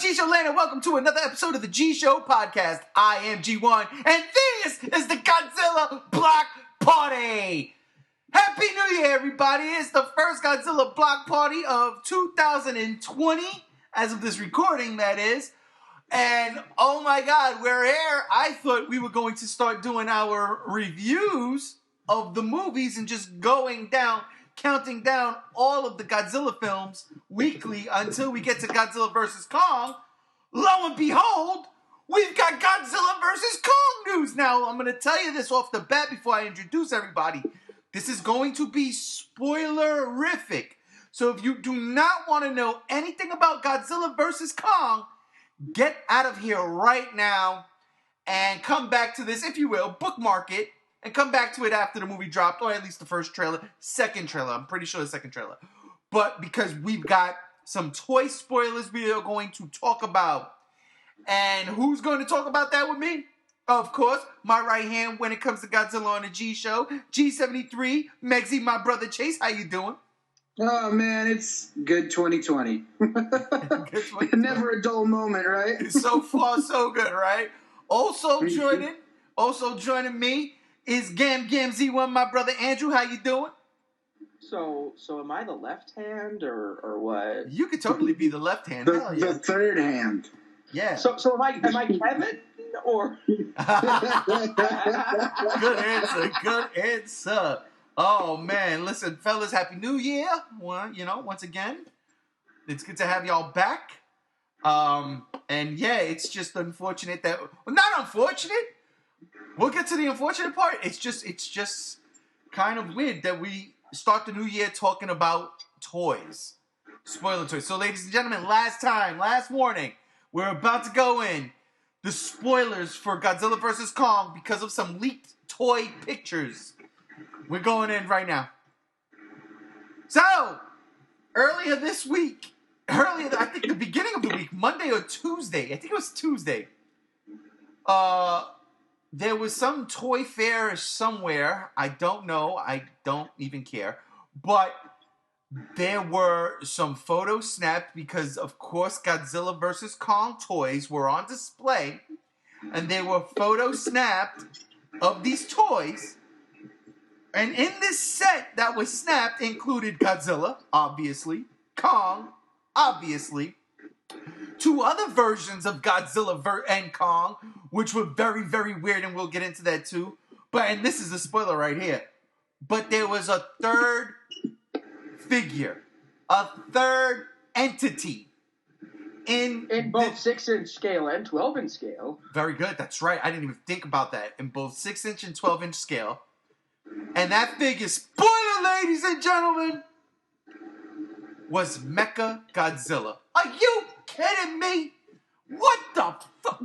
G Show Land, and welcome to another episode of the G Show Podcast. I am G1, and this is the Godzilla Block Party. Happy New Year, everybody. It's the first Godzilla Block Party of 2020, as of this recording, that is. And, oh my God, we're here. I thought we were going to start doing our reviews of the movies and just going down, counting down all of the Godzilla films weekly until we get to Godzilla vs. Kong. Lo and behold, we've got Godzilla vs. Kong news. Now, I'm going to tell you this off the bat before I introduce everybody. This is going to be spoilerific. So if you do not want to know anything about Godzilla vs. Kong, get out of here right now and come back to this, if you will, bookmark it, and come back to it after the movie dropped, or at least the first trailer, second trailer. I'm pretty sure the second trailer. But because we've got some toy spoilers we are going to talk about. And who's going to talk about that with me? Of course, my right hand when it comes to Godzilla on the G Show, G73, Megsy, my brother Chase. How you doing? Oh, man, it's good 2020. Good 2020. Never a dull moment, right? So far, so good, right? Also joining me is Gam Z1, my brother Andrew. How you doing? So am I the left hand or what? You could totally be the left hand. Hell yeah. The third hand. Yeah. So am I Kevin or? Good answer. Oh man, listen, fellas, Happy New Year. Well, once again, it's good to have y'all back. And yeah, it's just unfortunate that, well, not unfortunate. We'll get to the unfortunate part. It's just kind of weird that we start the new year talking about toys. Spoiler toys. So ladies and gentlemen, last warning, we're about to go in the spoilers for Godzilla vs. Kong because of some leaked toy pictures. We're going in right now. So, earlier this week, I think the beginning of the week, Monday or Tuesday, I think it was Tuesday, there was some toy fair somewhere. I don't know. I don't even care. But there were some photos snapped because, of course, Godzilla vs. Kong toys were on display. And there were photos snapped of these toys. And in this set that was snapped included Godzilla, obviously, Kong, obviously, two other versions of Godzilla and Kong, which were very, very weird, and we'll get into that too. And this is a spoiler right here. But there was a third figure, a third entity in both 6-inch scale and 12-inch scale. Very good. That's right. I didn't even think about that. In both 6-inch and 12-inch scale. And that figure, spoiler, ladies and gentlemen, was Mecha Godzilla. Are you kidding me? What the fuck?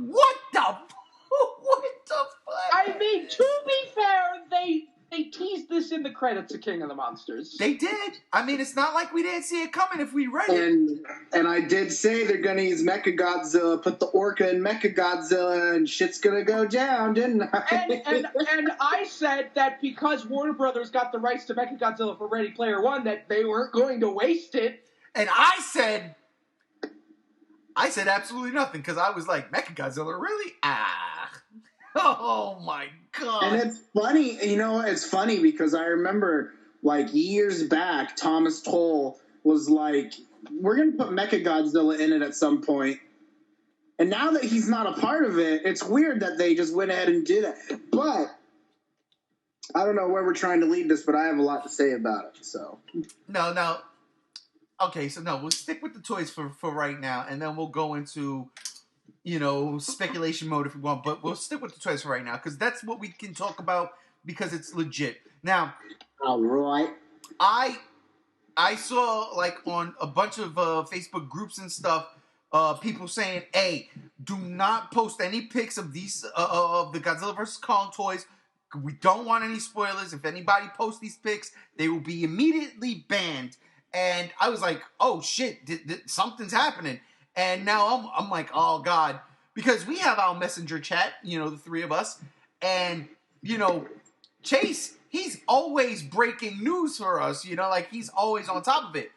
I mean, to be fair, they teased this in the credits of King of the Monsters. They did. I mean, it's not like we didn't see it coming if we read it. And I did say they're going to use Mecha Godzilla, put the Orca in Mecha Godzilla, and shit's going to go down, didn't I? And I said that because Warner Brothers got the rights to Mecha Godzilla for Ready Player One, that they weren't going to waste it. And I said absolutely nothing, because I was like, Mecha Godzilla, really? Oh my God. And it's funny, it's funny because I remember, years back, Thomas Toll was like, we're going to put Mecha Godzilla in it at some point. And now that he's not a part of it, it's weird that they just went ahead and did it. But I don't know where we're trying to lead this, but I have a lot to say about it, so. No. Okay, so no, we'll stick with the toys for right now, and then we'll go into, speculation mode if we want, but we'll stick with the toys for right now, because that's what we can talk about, because it's legit. Now, all right. I saw, on a bunch of Facebook groups and stuff, people saying, hey, do not post any pics of these, of the Godzilla vs. Kong toys. We don't want any spoilers. If anybody posts these pics, they will be immediately banned. And I was like, oh shit, something's happening. And now I'm like, oh God. Because we have our messenger chat, the three of us. And, Chase, he's always breaking news for us, he's always on top of it.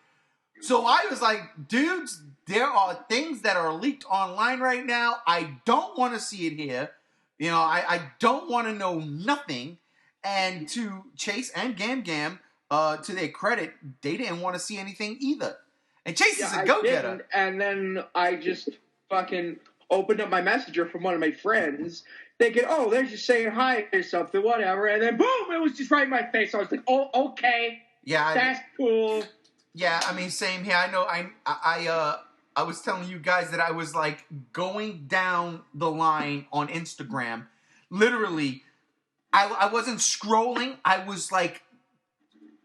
So I was like, dudes, there are things that are leaked online right now. I don't want to see it here. You know, I don't want to know nothing. And to Chase and Gam Gam, to their credit, they didn't want to see anything either. And Chase is a go-getter. And then I just fucking opened up my messenger from one of my friends, thinking, oh, they're just saying hi or something, whatever. And then, boom, it was just right in my face. I was like, oh, okay. Yeah. That's cool. Yeah, I mean, same here. I know I was telling you guys that I was, like, going down the line on Instagram. Literally, I wasn't scrolling. I was, like...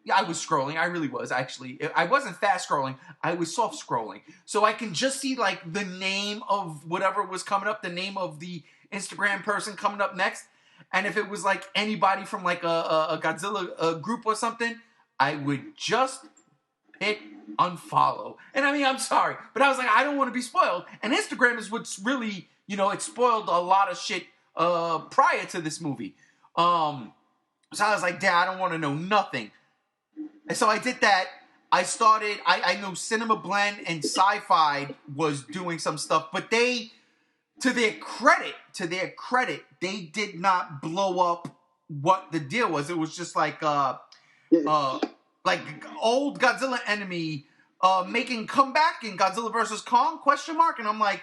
Yeah, I was scrolling. I really was, actually. I wasn't fast scrolling. I was soft scrolling. So I can just see, like, the name of whatever was coming up, the name of the Instagram person coming up next. And if it was, like, anybody from, like, a Godzilla group or something, I would just hit unfollow. And, I mean, I'm sorry. But I was like, I don't want to be spoiled. And Instagram is what's really, you know, it spoiled a lot of shit prior to this movie. So I was like, Dad, I don't want to know nothing. And so I did that. I started, I know Cinema Blend and Sci-Fi was doing some stuff, but they, to their credit, they did not blow up what the deal was. It was just like old Godzilla enemy making comeback in Godzilla vs. Kong, ? And I'm like,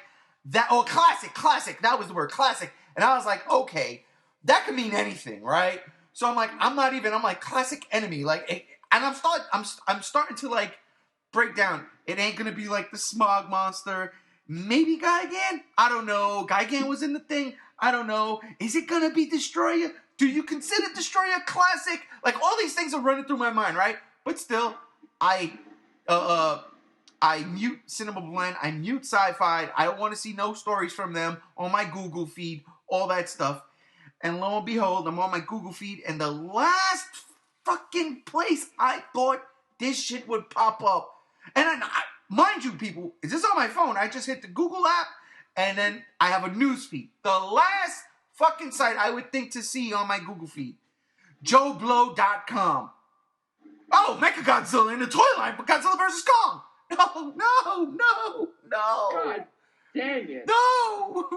classic. That was the word, classic. And I was like, okay, that could mean anything, right? So I'm like, I'm like, classic enemy, like, and I'm starting to, like, break down. It ain't gonna be like the Smog Monster. Maybe Gigan? I don't know. Gigan was in the thing. I don't know. Is it gonna be Destroyer? Do you consider Destroyer classic? Like, all these things are running through my mind, right? But still, I mute Cinema Blend. I mute Sci-Fi. I don't want to see no stories from them on my Google feed, all that stuff. And lo and behold, I'm on my Google feed, and the last fucking place I thought this shit would pop up. And mind you, people, is this on my phone? I just hit the Google app, and then I have a news feed. The last fucking site I would think to see on my Google feed. JoeBlow.com. Oh, Mechagodzilla in the toy line for Godzilla vs. Kong. No. God dang it. No.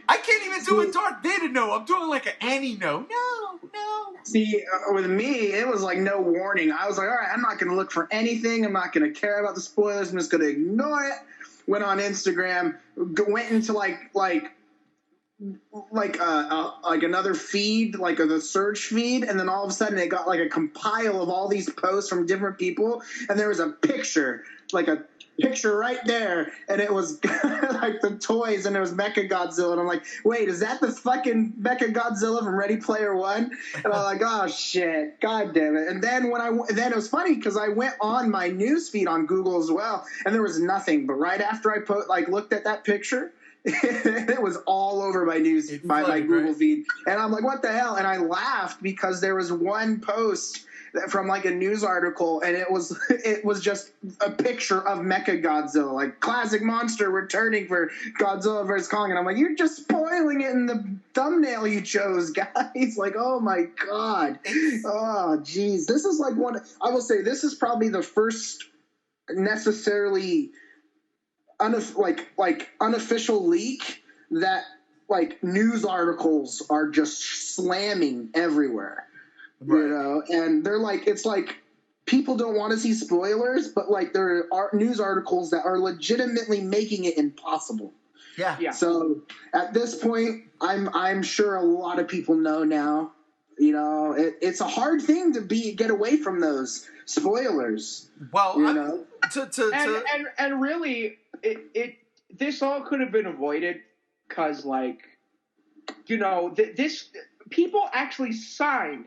I can't even do a Darth Vader no. I'm doing like an Annie no. No. See, with me, it was like no warning. I was like, all right, I'm not going to look for anything. I'm not going to care about the spoilers. I'm just going to ignore it. Went on Instagram, went into like another feed, like the search feed, and then all of a sudden it got like a compile of all these posts from different people, and there was a picture, right there, and it was like the toys, and it was Mechagodzilla, and I'm like, wait, is that the fucking Mechagodzilla from Ready Player One? And I'm like, oh shit, god damn it. And then then it was funny because I went on my news feed on Google as well, and there was nothing. But right after I looked at that picture, it was all over my my Google feed, and I'm like, what the hell? And I laughed because there was one post from like a news article, and it was just a picture of Mechagodzilla, like classic monster returning for Godzilla vs. Kong, and I'm like, you're just spoiling it in the thumbnail you chose, guys. Like, oh my god, oh jeez, this is like I will say this is probably the first necessarily unofficial leak that like news articles are just slamming everywhere. Right. You know, and they're like, it's like people don't want to see spoilers, but like there are news articles that are legitimately making it impossible. Yeah. So at this point, I'm sure a lot of people know now. You know, it's a hard thing to get away from those spoilers. Well, you know, and really, this all could have been avoided because, like, you know, this people actually signed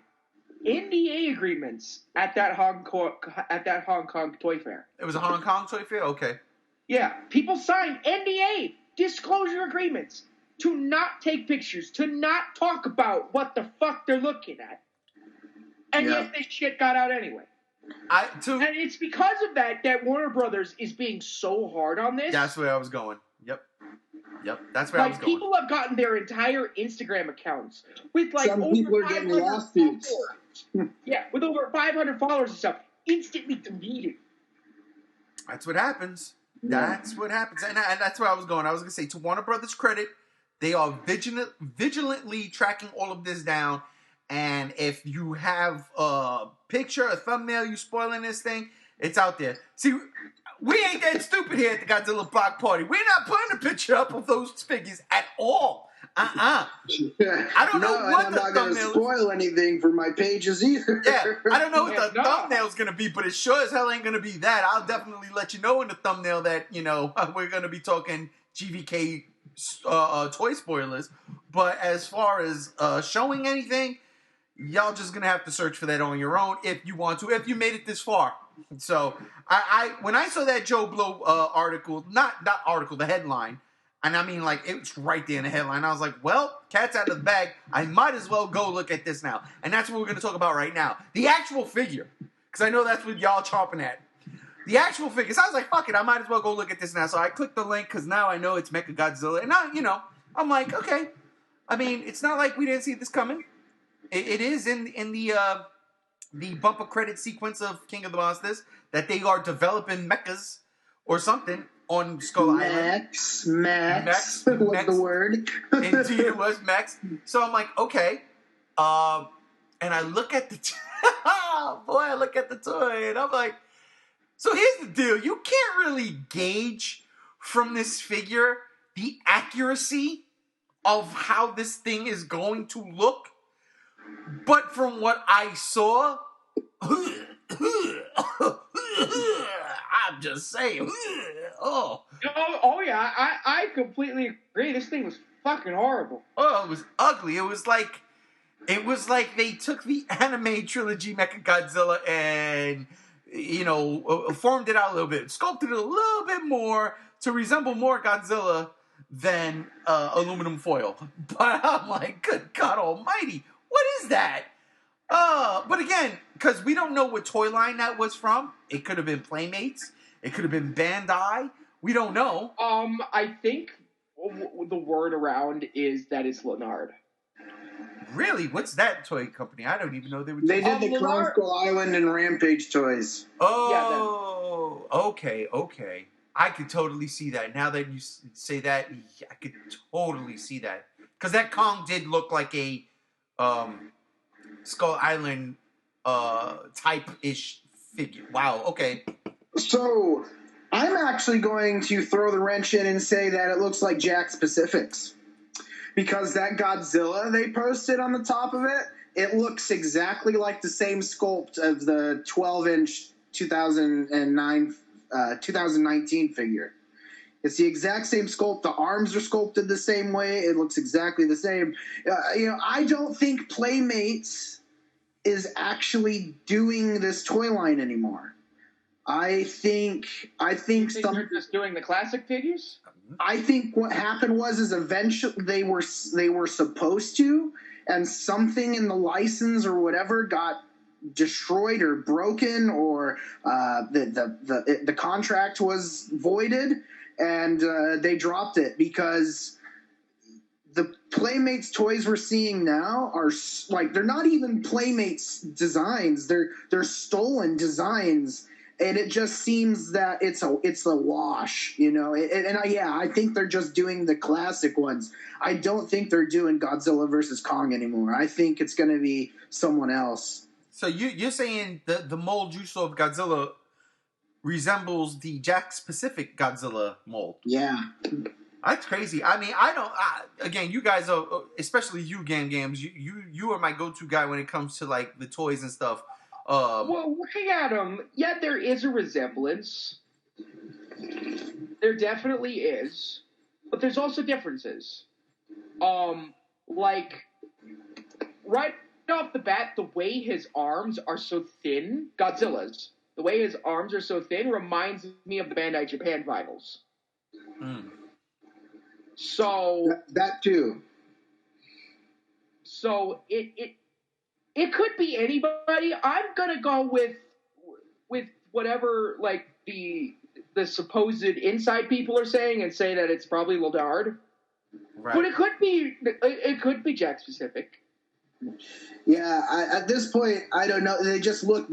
NDA agreements at that Hong Kong Toy Fair. It was a Hong Kong Toy Fair? Okay. Yeah, people signed NDA disclosure agreements to not take pictures, to not talk about what the fuck they're looking at. And yet this shit got out anyway. And it's because of that Warner Brothers is being so hard on this. That's where I was going. Yep. That's where I was going. People have gotten their entire Instagram accounts with like some over people are getting lawsuits. Yeah, with over 500 followers and stuff, instantly deleted. That's what happens. That's what happens. And that's where I was going. I was going to say, to Warner Brothers' credit, they are vigilantly tracking all of this down. And if you have a picture, a thumbnail, you spoiling this thing, it's out there. See, we ain't that stupid here at the Godzilla Block Party. We're not putting a picture up of those figures at all. I don't know what I'm the not going to spoil anything for my pages either. Yeah, I don't know what the thumbnail's going to be, but it sure as hell ain't going to be that. I'll definitely let you know in the thumbnail that, we're going to be talking GVK toy spoilers. But as far as showing anything, y'all just going to have to search for that on your own if you want to, if you made it this far. So, when I saw that Joe Blow article, not article, the headline, and I mean, like, it was right there in the headline. I was like, well, cat's out of the bag. I might as well go look at this now. And that's what we're going to talk about right now. The actual figure. Because I know that's what y'all chomping at. The actual figure. So I was like, fuck it. I might as well go look at this now. So I clicked the link because now I know it's Mechagodzilla. And I'm like, okay. I mean, it's not like we didn't see this coming. It is in the bumper credit sequence of King of the Monsters that they are developing mechas or something on Skull Island. Max was the word. Indeed, it was Max. So I'm like, okay. And I look at the I look at the toy, and I'm like, so here's the deal. You can't really gauge from this figure the accuracy of how this thing is going to look. But from what I saw, I'm just saying. Oh yeah, I completely agree. This thing was fucking horrible. Oh, it was ugly. It was like they took the anime trilogy Mechagodzilla and formed it out a little bit, sculpted it a little bit more to resemble more Godzilla than aluminum foil. But I'm like, good God Almighty, what is that? But again, because we don't know what toy line that was from. It could have been Playmates. It could have been Bandai. We don't know. I think the word around is that it's Leonard. Really? What's that toy company? I don't even know they were. They did the Clown Skull Island and Rampage toys. Oh, yeah, okay. I could totally see that. Now that you say that, I could totally see that. Because that Kong did look like a Skull Island type-ish figure. Wow, okay. So, I'm actually going to throw the wrench in and say that it looks like Jack Specifics. Because that Godzilla they posted on the top of it looks exactly like the same sculpt of the 12-inch 2019 figure. It's the exact same sculpt. The arms are sculpted the same way. It looks exactly the same. I don't think Playmates is actually doing this toy line anymore. I think they're just doing the classic figures. I think what happened was eventually they were supposed to, and something in the license or whatever got destroyed or broken, or the contract was voided, and they dropped it because the Playmates toys we're seeing now are like, they're not even Playmates designs. They're stolen designs. And it just seems that it's a wash, I think they're just doing the classic ones. I don't think they're doing Godzilla versus Kong anymore. I think it's going to be someone else. So you're saying the mold you saw of Godzilla resembles the Jack Pacific Godzilla mold? Yeah. That's crazy. I mean, again, you guys are, especially you, Games, you are my go-to guy when it comes to like the toys and stuff. Well, looking at them, yeah, there is a resemblance. There definitely is. But there's also differences. Like, right off the bat, the way his arms are so thin, Godzilla's, the way his arms are so thin reminds me of the Bandai Japan vinyls. Mm. So... That too. So, it could be anybody. I'm gonna go with whatever like the supposed inside people are saying and say that it's probably Ledard. Right. But it could be Jack Specific. Yeah, at this point, I don't know. They just look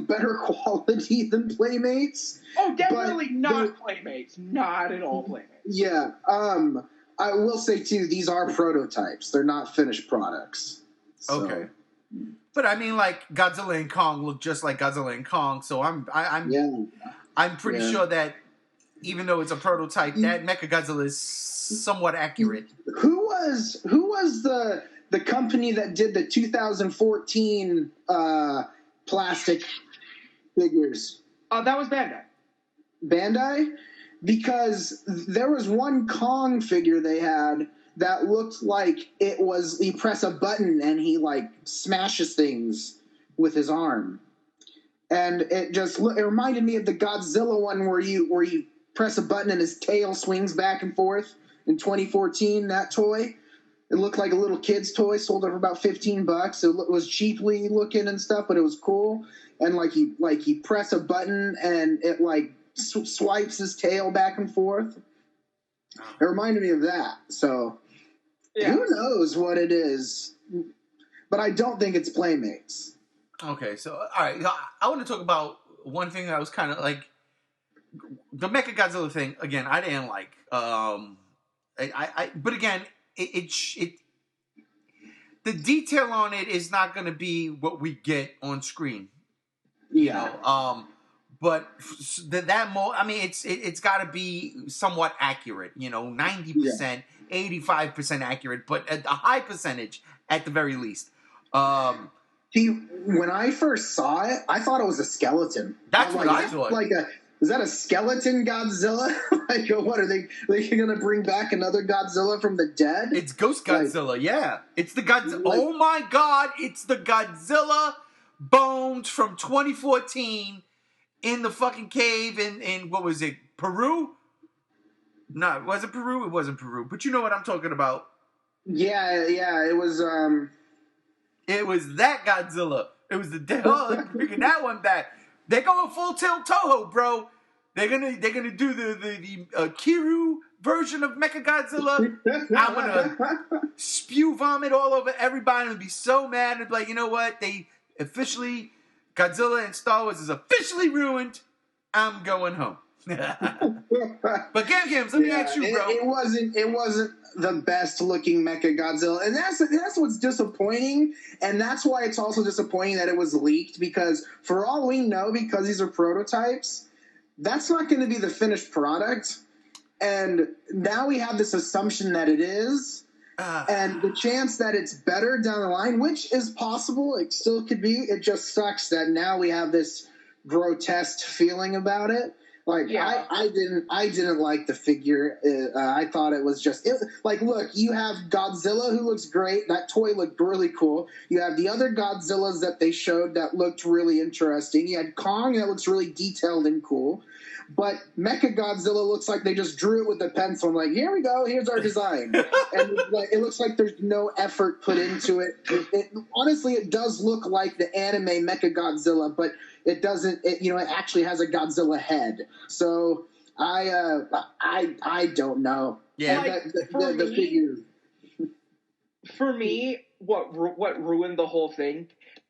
better quality than Playmates. Oh, definitely not Playmates. Not at all Playmates. Yeah. I will say too, these are prototypes. They're not finished products. So. Okay. But I mean, like Godzilla and Kong look just like Godzilla and Kong, so I'm pretty sure that even though it's a prototype, that Mechagodzilla is somewhat accurate. Who was the company that did the 2014 plastic figures? That was Bandai. Bandai? Because there was one Kong figure they had that looked like it was, he press a button and he like smashes things with his arm. And it reminded me of the Godzilla one where you press a button and his tail swings back and forth in 2014, that toy. It looked like a little kid's toy, sold it for about $15. It was cheaply looking and stuff, but it was cool. And like you press a button and it like swipes his tail back and forth. It reminded me of that. So who knows what it is? But I don't think it's Playmates. Okay, so all right, I want to talk about one thing that was kind of like the Mechagodzilla thing. Again, I didn't like. But again, it the detail on it is not going to be what we get on screen. Yeah. You know? But I mean, it's got to be somewhat accurate. 90%, 85% accurate, but a high percentage at the very least. See, when I first saw it, I thought it was a skeleton. That's what I thought. Is that a skeleton Godzilla? Like, what are they going to bring back another Godzilla from the dead? It's Ghost Godzilla, yeah. It's the Godzilla. Oh my God! It's the Godzilla bones from 2014 in the fucking cave in what was it? Peru? No, was it Peru? It wasn't Peru, but you know what I'm talking about. Yeah, it was. It was that Godzilla. It was the bringing that one back. They're going full tilt Toho, bro. They're gonna do the Kiru version of Mechagodzilla. I'm gonna spew vomit all over everybody and be so mad and be like, you know what? They officially Godzilla and Star Wars is officially ruined. I'm going home. But Games, let me ask you, bro. It wasn't the best looking Mechagodzilla, and that's what's disappointing, and that's why it's also disappointing that it was leaked, because for all we know, because these are prototypes, that's not going to be the finished product, and now we have this assumption that it is, and the chance that it's better down the line, which is possible, it still could be. It just sucks that now we have this grotesque feeling about it. Like, yeah. I didn't like the figure. I thought it was just like, look, you have Godzilla, who looks great. That toy looked really cool. You have the other Godzillas that they showed that looked really interesting. You had Kong that looks really detailed and cool. But Mechagodzilla looks like they just drew it with a pencil. I'm like, here we go. Here's our design. And it looks like there's no effort put into it. Honestly, it does look like the anime Mechagodzilla, but it doesn't. It actually has a Godzilla head. So I don't know. Yeah. The figure. For me, what ruined the whole thing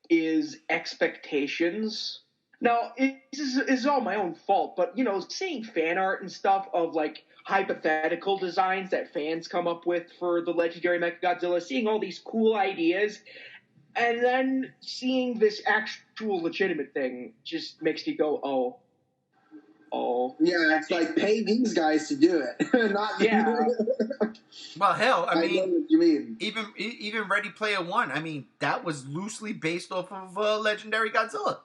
is expectations. Now, this is all my own fault, but, seeing fan art and stuff of, like, hypothetical designs that fans come up with for the legendary Mechagodzilla, seeing all these cool ideas, and then seeing this actual legitimate thing just makes me go, oh. Yeah, it's like, pay these guys to do it. Not yeah. Well, hell, I mean, know what you mean. Even Ready Player One, I mean, that was loosely based off of legendary Godzilla.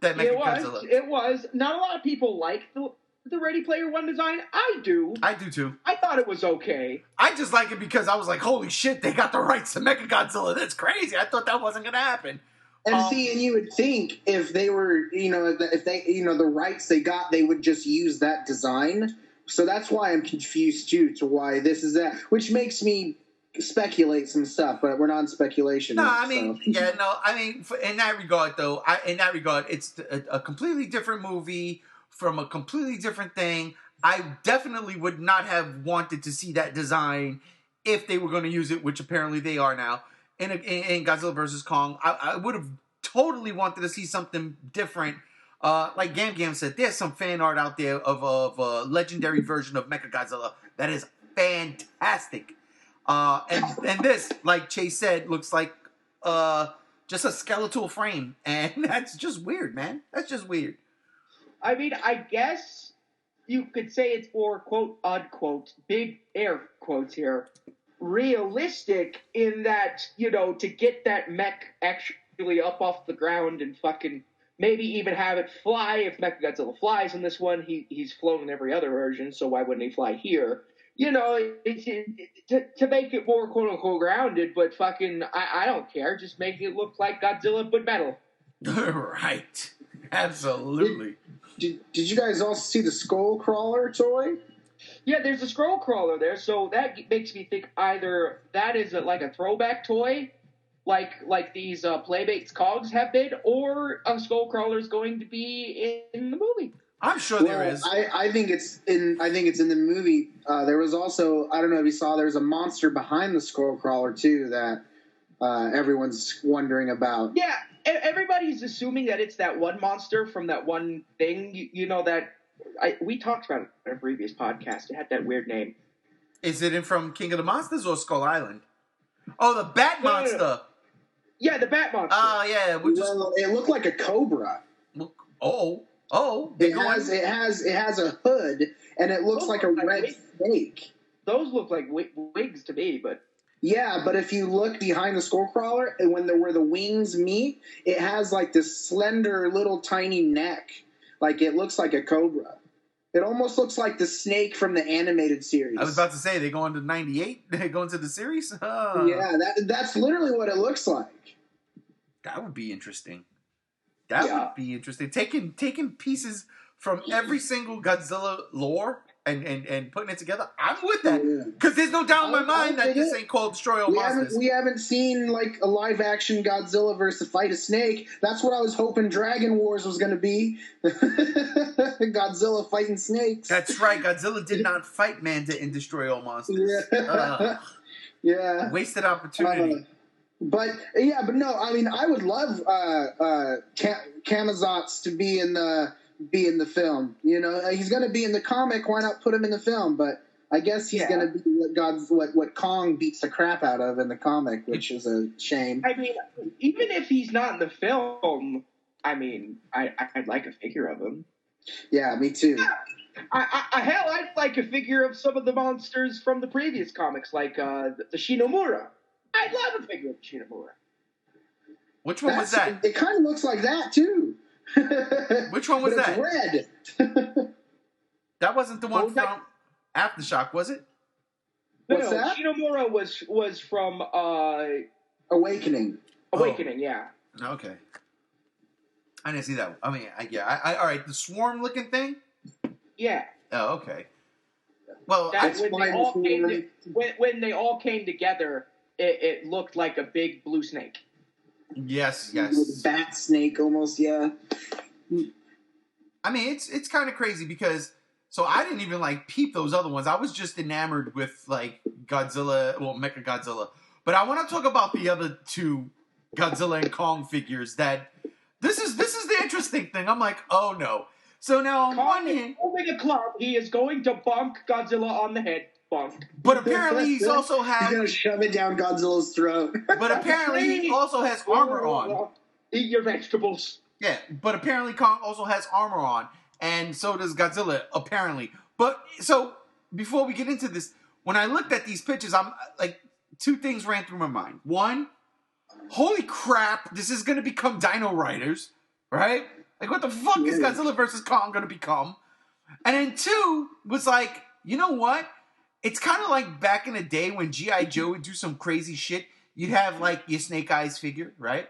It was. Not a lot of people like the Ready Player One design. I do. I do too. I thought it was okay. I just like it because I was like, holy shit, they got the rights to Mechagodzilla. That's crazy. I thought that wasn't going to happen. And you would think if they were, if they, the rights they got, they would just use that design. So that's why I'm confused too, to why this is that, which makes me speculate some stuff, but we're not in speculation. No, yet, I mean, in that regard, though, it's a completely different movie from a completely different thing. I definitely would not have wanted to see that design if they were going to use it, which apparently they are now, in Godzilla vs. Kong. I would have totally wanted to see something different. Like Gam Gam said, there's some fan art out there of a legendary version of Mechagodzilla that is fantastic. And this, like Chase said, looks like just a skeletal frame, and that's just weird, man. That's just weird. I mean, I guess you could say it's for quote unquote big air quotes here, realistic in that, you know, to get that mech actually up off the ground and fucking maybe even have it fly. If Mechagodzilla flies in this one, he's flown in every other version, so why wouldn't he fly here? You know, to make it more quote-unquote grounded, but fucking, I don't care. Just make it look like Godzilla, but metal. Right. Absolutely. Did you guys also see the Skull Crawler toy? Yeah, there's a scroll crawler there, so that makes me think either that is like a throwback toy, like these Playmates Cogs have been, or a skull crawler is going to be in the movie. I'm sure there is. I think it's in the movie. There was also, I don't know if you saw, there's a monster behind the Skull Crawler too that everyone's wondering about. Yeah, everybody's assuming that it's that one monster from that one thing. You know that we talked about it in a previous podcast. It had that weird name. Is it in from King of the Monsters or Skull Island? Oh, the Bat Monster. No. Yeah, the Bat Monster. Oh, yeah. Well, it looked like a cobra. Oh. It has a hood, and it looks like a red snake. Those look like wigs to me, but... Yeah, but if you look behind the skull crawler, and where the wings meet, it has like this slender little tiny neck. Like it looks like a cobra. It almost looks like the snake from the animated series. I was about to say, they go into 98? They go into the series? Yeah, that's literally what it looks like. That would be interesting. That would be interesting. Taking pieces from every single Godzilla lore and putting it together. I'm with that. Because there's no doubt in my mind that this ain't called Destroy All Monsters. We haven't seen like a live action Godzilla versus Fight a Snake. That's what I was hoping Dragon Wars was going to be. Godzilla fighting snakes. That's right. Godzilla did not fight Manta in Destroy All Monsters. Yeah. Wasted opportunity. But no, I mean, I would love Kamazotz to be in the film. You know, he's going to be in the comic. Why not put him in the film? But I guess he's going to be what Kong beats the crap out of in the comic, which is a shame. I mean, even if he's not in the film, I mean, I'd like a figure of him. Yeah, me too. I'd like a figure of some of the monsters from the previous comics, like the Shinomura. I'd love a figure of Shinomura. Which one was that? It kind of looks like that, too. Which one was that? It's red. That wasn't the one from Aftershock, was it? What's that? Shinomura was from Awakening. Awakening, yeah. Okay. I didn't see that. I mean, all right, the swarm-looking thing? Yeah. Oh, okay. Well, when they all came together, it looked like a big blue snake. Yes. With a bat snake almost, yeah. I mean, it's kind of crazy because, so I didn't even like peep those other ones. I was just enamored with like Mechagodzilla. But I want to talk about the other two Godzilla and Kong figures that, this is the interesting thing. I'm like, oh no. So now on one hand, holding a club, he is going to bonk Godzilla on the head. Bonk. But apparently he's also has... He's going to shove it down Godzilla's throat. But apparently he also has armor on. Eat your vegetables. Yeah, but apparently Kong also has armor on. And so does Godzilla, apparently. But, so, before we get into this, when I looked at these pictures, I'm like, two things ran through my mind. One, holy crap, this is going to become Dino Riders, right? Like, what the fuck is Godzilla vs. Kong going to become? And then two was like, you know what? It's kind of like back in the day when G.I. Joe would do some crazy shit. You'd have, like, your Snake Eyes figure, right?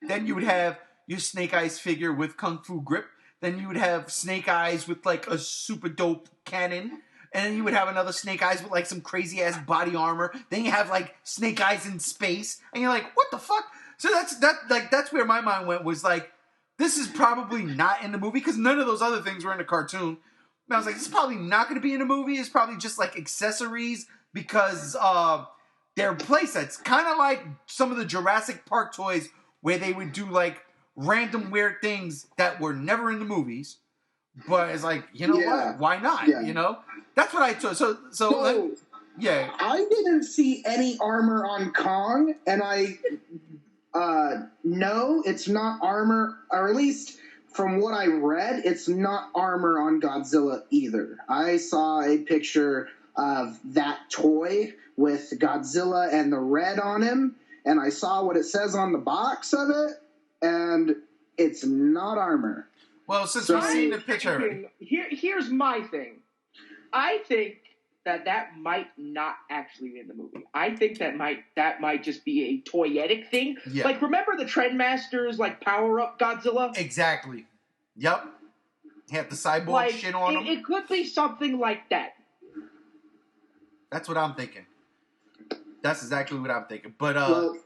Then you would have your Snake Eyes figure with Kung Fu grip. Then you would have Snake Eyes with, like, a super dope cannon. And then you would have another Snake Eyes with, like, some crazy-ass body armor. Then you have, like, Snake Eyes in space. And you're like, what the fuck? So that's where my mind went, was like, this is probably not in the movie, because none of those other things were in the cartoon. And I was like, it's probably not going to be in the movie. It's probably just like accessories because they're playsets, kind of like some of the Jurassic Park toys where they would do like random weird things that were never in the movies. But it's like, you know what? Why not? Yeah. You know, that's what I took. So yeah. I didn't see any armor on Kong, and I no, it's not armor, or at least from what I read, it's not armor on Godzilla either. I saw a picture of that toy with Godzilla and the red on him, and I saw what it says on the box of it, and it's not armor. Well, since we've seen the picture, here's my thing. I think that might not actually be in the movie. I think that might just be a toyetic thing. Yeah. Like, remember the Trendmasters, like, power-up Godzilla? Exactly. Yep. He had the cyborg shit on him. It could be something like that. That's what I'm thinking. That's exactly what I'm thinking. But well,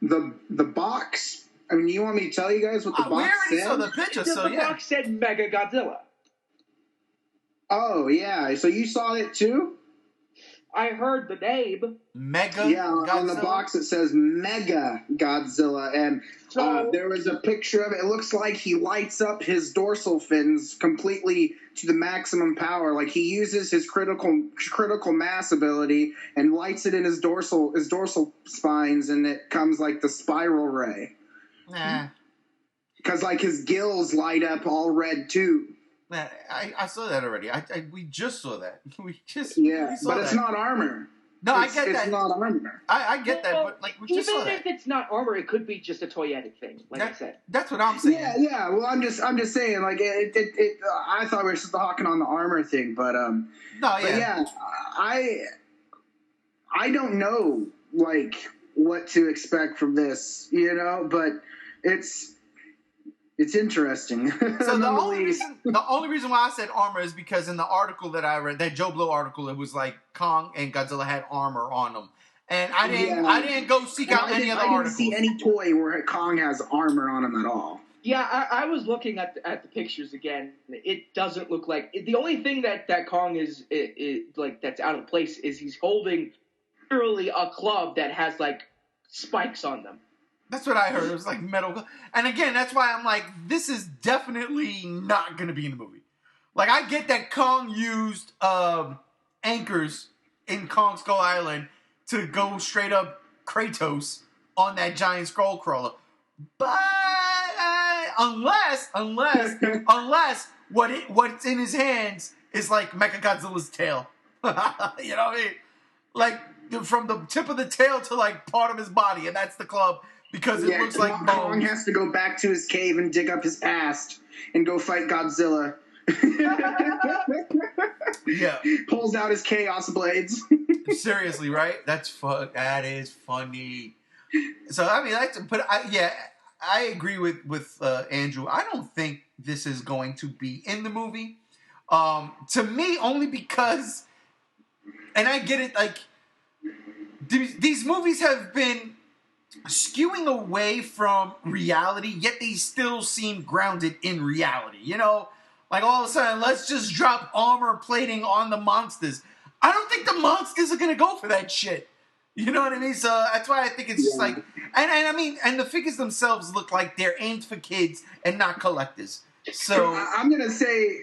the box. I mean, you want me to tell you guys what the box said? We already saw the picture, so the box said Mega Godzilla. Oh yeah, so you saw it too? I heard the name. Mega Godzilla? On the box it says Mega Godzilla, and there was a picture of it. It looks like he lights up his dorsal fins completely to the maximum power. Like he uses his critical mass ability and lights it in his dorsal spines, and it comes like the spiral ray. Nah. Because like his gills light up all red too. Man, I saw that already. We just saw that. We saw but it's not armor. No, I get that. It's not armor. I get that, but like we just saw that. Even if it's not armor, it could be just a toyetic thing. Like I said, that's what I'm saying. Yeah. Well, I'm just saying. Like it I thought we were just talking on the armor thing, but I don't know like what to expect from this, you know, but it's interesting. So the only reason why I said armor is because in the article that I read, that Joe Blow article, it was like Kong and Godzilla had armor on them, and I didn't go seek out any other articles. I didn't see any toy where Kong has armor on him at all. Yeah, I was looking at the pictures again. It doesn't look like the only thing that Kong is like that's out of place is he's holding literally a club that has like spikes on them. That's what I heard. It was like metal. And again, that's why I'm like, this is definitely not going to be in the movie. Like, I get that Kong used anchors in Kong Skull Island to go straight up Kratos on that giant scroll crawler. But unless what's in his hands is like Mechagodzilla's tail. You know what I mean? Like, from the tip of the tail to like part of his body, and that's the club. Because it looks like Kong has to go back to his cave and dig up his past and go fight Godzilla. Yeah. Pulls out his chaos blades. Seriously, right? That is funny. So I mean, I agree with Andrew. I don't think this is going to be in the movie. To me, only because, and I get it. Like these movies have been skewing away from reality, yet they still seem grounded in reality. You know, like all of a sudden, let's just drop armor plating on the monsters. I don't think the monsters are gonna go for that shit. You know what I mean? So that's why I think it's just like, and I mean, and the figures themselves look like they're aimed for kids and not collectors. So I'm gonna say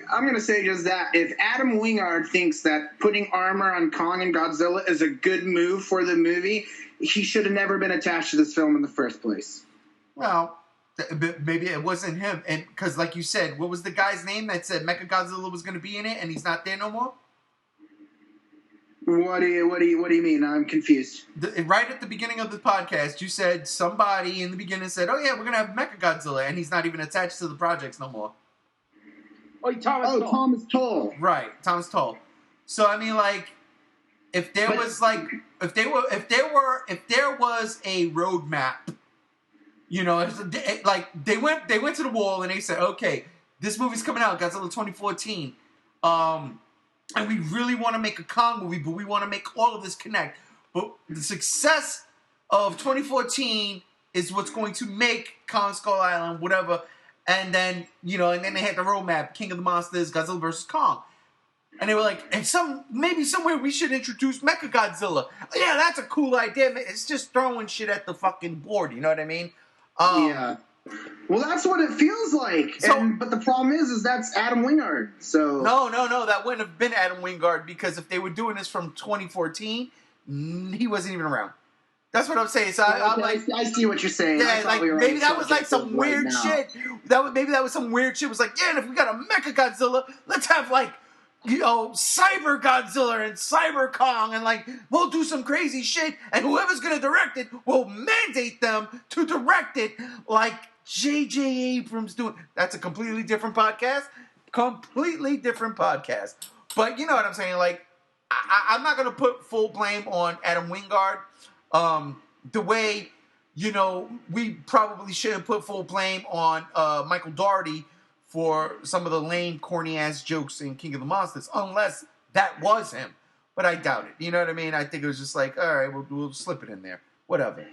just that. If Adam Wingard thinks that putting armor on Kong and Godzilla is a good move for the movie, he should have never been attached to this film in the first place. Well, maybe it wasn't him, and because like you said, what was the guy's name that said Mechagodzilla was going to be in it, and he's not there no more? What do you mean? I'm confused. Right at the beginning of the podcast, you said somebody in the beginning said, "Oh yeah, we're gonna have Mechagodzilla," and he's not even attached to the projects no more. Thomas Tull. Right, Thomas Tull. So I mean, like, if there was a roadmap, you know, like they went to the wall and they said, "Okay, this movie's coming out, Godzilla 2014." And we really want to make a Kong movie, but we want to make all of this connect. But the success of 2014 is what's going to make Kong Skull Island, whatever. And then, you know, and then they had the roadmap, King of the Monsters, Godzilla vs. Kong. And they were like, and maybe somewhere we should introduce Mechagodzilla. Yeah, that's a cool idea. It's just throwing shit at the fucking board. You know what I mean? Yeah. Well, that's what it feels like. But the problem is that's Adam Wingard. So no, that wouldn't have been Adam Wingard, because if they were doing this from 2014, he wasn't even around. That's what I'm saying. So I'm like, I see what you're saying. Yeah, like maybe that was like some weird shit. Maybe that was some weird shit. It was like, yeah, and if we got a Mechagodzilla, let's have like, you know, Cyber Godzilla and Cyber Kong, and like we'll do some crazy shit, and whoever's gonna direct it will mandate them to direct it like J.J. Abrams doing. That's a completely different podcast. Completely different podcast. But you know what I'm saying? Like, I'm not gonna put full blame on Adam Wingard. The way, you know, we probably shouldn't put full blame on Michael Dougherty for some of the lame, corny-ass jokes in King of the Monsters, unless that was him. But I doubt it. You know what I mean? I think it was just like, all right, we'll slip it in there. Whatever.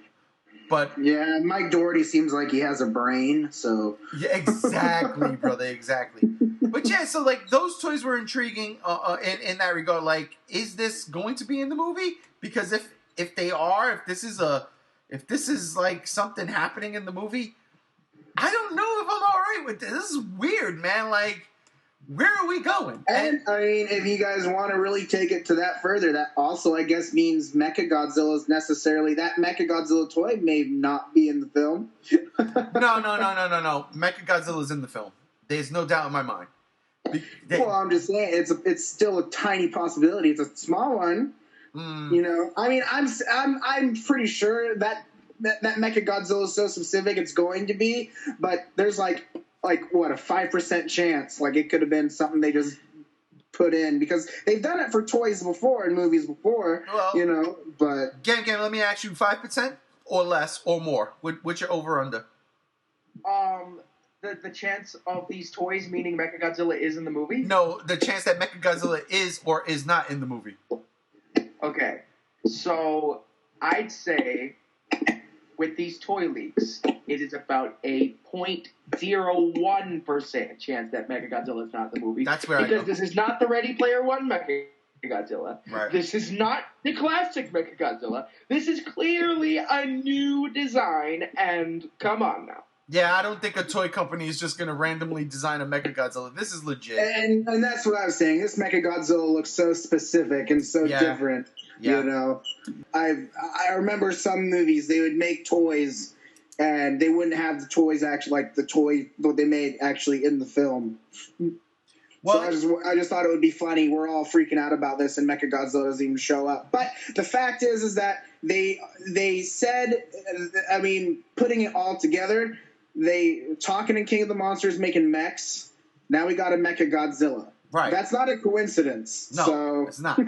But yeah, Mike Dougherty seems like he has a brain, so... Yeah, exactly, brother, exactly. But yeah, so like, those toys were intriguing in that regard. Like, is this going to be in the movie? Because if they are, if this is like something happening in the movie, I don't know if I'm all right with this. This is weird, man. Like, where are we going? And I mean, if you guys want to really take it to that further, that also, I guess, means Mechagodzilla is necessarily, that Mechagodzilla toy may not be in the film. No. Mechagodzilla is in the film. There's no doubt in my mind. Well, I'm just saying, it's still a tiny possibility. It's a small one. You know, I mean, I'm pretty sure that Mechagodzilla is so specific it's going to be, but there's like what, a 5% chance. Like, it could have been something they just put in, because they've done it for toys before in movies before. Well, you know, but Gang, let me ask you, 5% or less or more? What's your over under? The chance of these toys, meaning Mechagodzilla, is in the movie? No, the chance that Mechagodzilla is or is not in the movie. Okay, so I'd say with these toy leaks, it is about a 0.01% chance that Mechagodzilla is not the movie. That's where because this is not the Ready Player One Mechagodzilla. Right. This is not the classic Mechagodzilla. This is clearly a new design, and come on now. Yeah, I don't think a toy company is just going to randomly design a Mechagodzilla. This is legit. And that's what I was saying. This Mechagodzilla looks so specific and so different. Yeah. You know, I remember some movies, they would make toys and they wouldn't have the toys actually, like the toy what they made actually in the film. Well, so I just thought it would be funny. We're all freaking out about this, and Mechagodzilla doesn't even show up. But the fact is that they said, I mean, putting it all together, they talking in King of the Monsters, making mechs. Now we got a Mechagodzilla. Right. That's not a coincidence. No, so. It's not.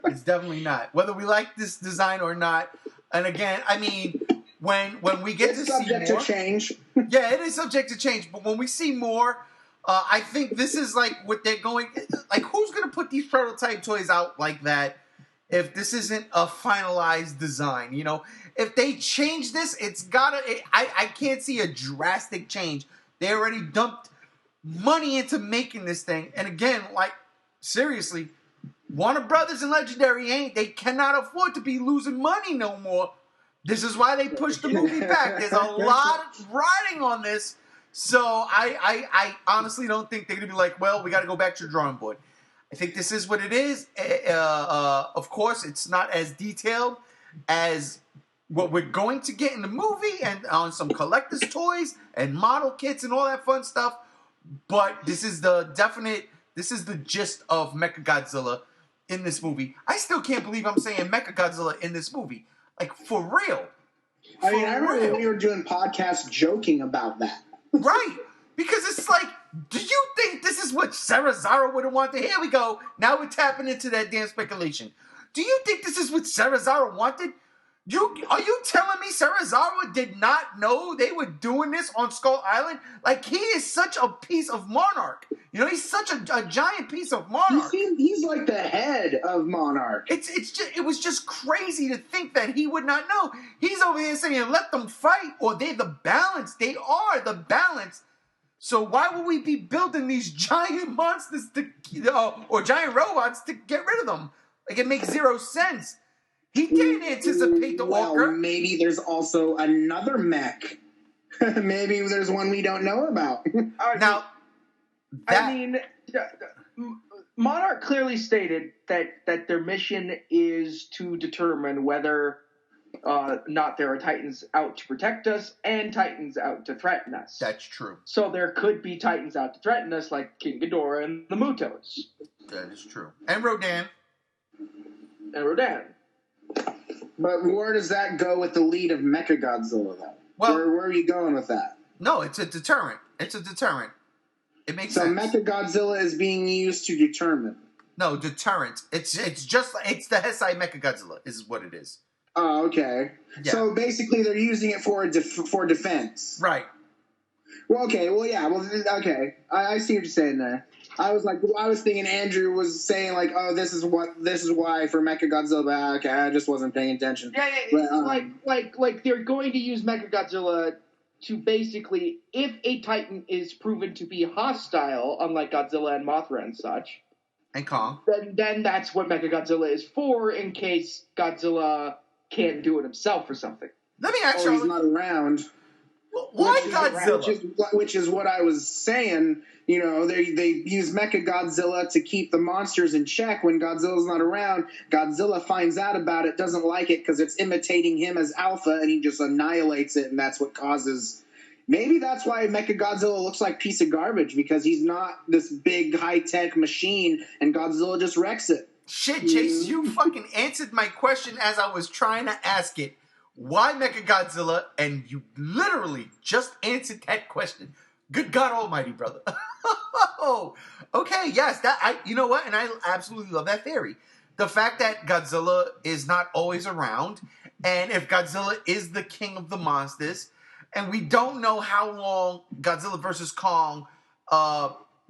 It's definitely not. Whether we like this design or not. And again, I mean, when we get to see more, subject to change. Yeah, it is subject to change. But when we see more, I think this is like what they're going. Like, who's going to put these prototype toys out like that if this isn't a finalized design? You know, if they change this, it's gotta. I can't see a drastic change. They already dumped money into making this thing, and again, like, seriously, Warner Brothers and Legendary they cannot afford to be losing money no more. This is why they pushed the movie back. There's a lot riding on this, so I honestly don't think they're gonna be like, well, we got to go back to the drawing board. I think this is what it is. Of course, it's not as detailed as what we're going to get in the movie and on some collector's toys and model kits and all that fun stuff. But this is the gist of Mechagodzilla in this movie. I still can't believe I'm saying Mechagodzilla in this movie. Like, for real. I remember we were doing podcasts joking about that. Right. Because it's like, do you think this is what Sarah Zara would have wanted? Here we go. Now we're tapping into that damn speculation. Do you think this is what Sarah Zara wanted? Are you telling me Sarah Zara did not know they were doing this on Skull Island? Like, he is such a piece of Monarch. You know, he's such a giant piece of Monarch. He's like the head of Monarch. It was just crazy to think that he would not know. He's over here saying, let them fight, or they're the balance. They are the balance. So why would we be building these giant monsters or giant robots to get rid of them? Like, it makes zero sense. He didn't anticipate the Orca. Well, maybe there's also another mech. Maybe there's one we don't know about. Monarch clearly stated that their mission is to determine whether not there are Titans out to protect us and Titans out to threaten us. That's true. So there could be Titans out to threaten us, like King Ghidorah and the Mutos. That is true. And Rodan. But where does that go with the lead of Mechagodzilla, though? Well, where are you going with that? No, it's a deterrent. It makes sense. So Mechagodzilla is being used to determine. No, deterrent. It's the Heisei Mechagodzilla is what it is. Oh, okay. Yeah. So basically, they're using it for defense. Right. Well, okay. Well, yeah. Well, okay. I see what you're saying there. I was thinking Andrew was saying like, oh, this is why for Mechagodzilla. Okay, I just wasn't paying attention. Yeah. But, like they're going to use Mechagodzilla to basically, if a Titan is proven to be hostile, unlike Godzilla and Mothra and such, and Kong, then that's what Mechagodzilla is for, in case Godzilla can't do it himself or something. Let me ask you. He's not around. Why Godzilla? Which is what I was saying. You know, they use Mechagodzilla to keep the monsters in check. When Godzilla's not around, Godzilla finds out about it, doesn't like it because it's imitating him as Alpha, and he just annihilates it, and that's what causes... Maybe that's why Mechagodzilla looks like a piece of garbage, because he's not this big, high-tech machine, and Godzilla just wrecks it. Shit, Chase, you fucking answered my question as I was trying to ask it. Why Mechagodzilla? And you literally just answered that question. Good God Almighty, brother. Okay, yes, you know what? And I absolutely love that theory. The fact that Godzilla is not always around, and if Godzilla is the king of the monsters, and we don't know how long Godzilla versus Kong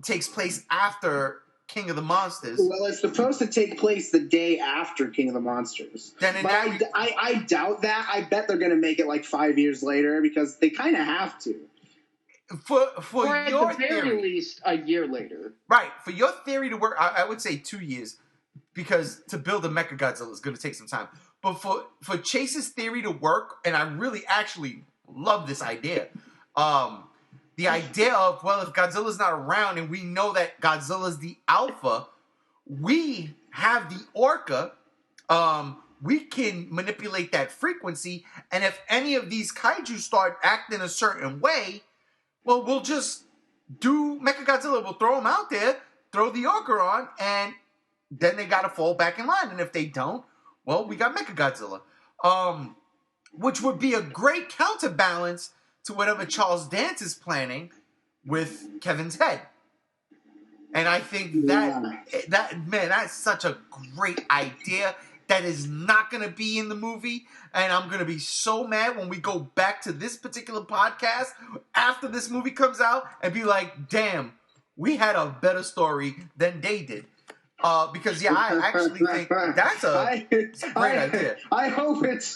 takes place after King of the Monsters. Well, it's supposed to take place the day after King of the Monsters. I doubt that. I bet they're going to make it like 5 years later, because they kind of have to. For your at the very least, a year later. Right. For your theory to work, I would say 2 years, because to build a Mechagodzilla is going to take some time. But for Chase's theory to work, and I really actually love this idea, the idea of, well, if Godzilla's not around and we know that Godzilla's the alpha, we have the Orca, we can manipulate that frequency, and if any of these kaiju start acting a certain way, well, we'll just do Mechagodzilla. We'll throw them out there, throw the Orca on, and then they got to fall back in line. And if they don't, well, we got Mechagodzilla. Which would be a great counterbalance to whatever Charles Dance is planning with Kevin's head. And I think that's such a great idea. That is not going to be in the movie, and I'm going to be so mad when we go back to this particular podcast after this movie comes out and be like, damn, we had a better story than they did. Because I actually think that's a great idea. I hope it's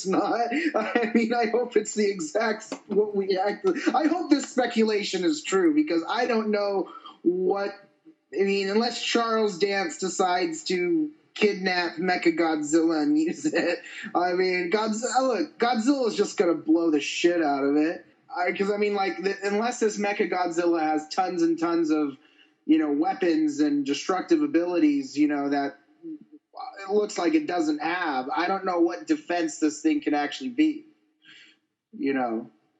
not. I mean, I hope it's the exact what we actually. I hope this speculation is true, because I don't know what. I mean, unless Charles Dance decides to kidnap Mechagodzilla and use it. I mean, Godzilla's just gonna blow the shit out of it. Because unless this Mechagodzilla has tons and tons of, weapons and destructive abilities, that it looks like it doesn't have. I don't know what defense this thing can actually be.